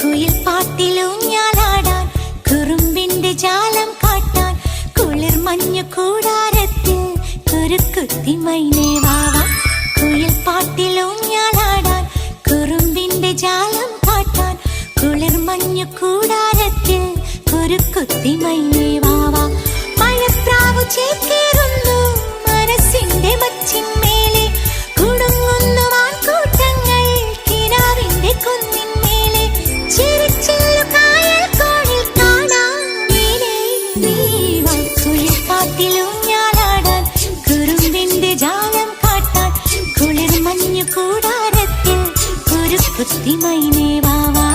കുയിൽ പാട്ടിലൂഞ്ഞാലാടാൻ കുറുമ്പിന്റെ ജാലം കാട്ടാൻ കുളിർ മഞ്ഞു കൂടാരത്തിൽ കുരുക്കുത്തി മൈനേ വാവാ. കുയിൽ പാട്ടിലൂഞ്ഞാലാടാൻ കുറുമ്പിന്റെ ജാലം കാട്ടാൻ കുളിർ മഞ്ഞു കൂടാരത്തിൽ കുരുക്കുത്തി മൈനേ വാവാ. മഴപ്രാവു ചേക്കേറുന്നു മനസ്സിന്റെ മച്ചിന്മേലെ കുടുങ്ങുന്നു വാൻകൂട്ടങ്ങൾ കിനാവിന്റെ കുന്നിന്മേലെ ചിരിച്ചില്ലു കായൽ കോണിൽ കാണാം നീലേ നീവാ. കുയിൽ പാട്ടിലൂഞ്ഞാലാടാൻ കുറുമ്പിന്റെ ജാലം കാട്ടാൻ കുളിർ മഞ്ഞു കൂടാരത്തിൽ കുരുക്കുത്തി മൈനേ വാവാ.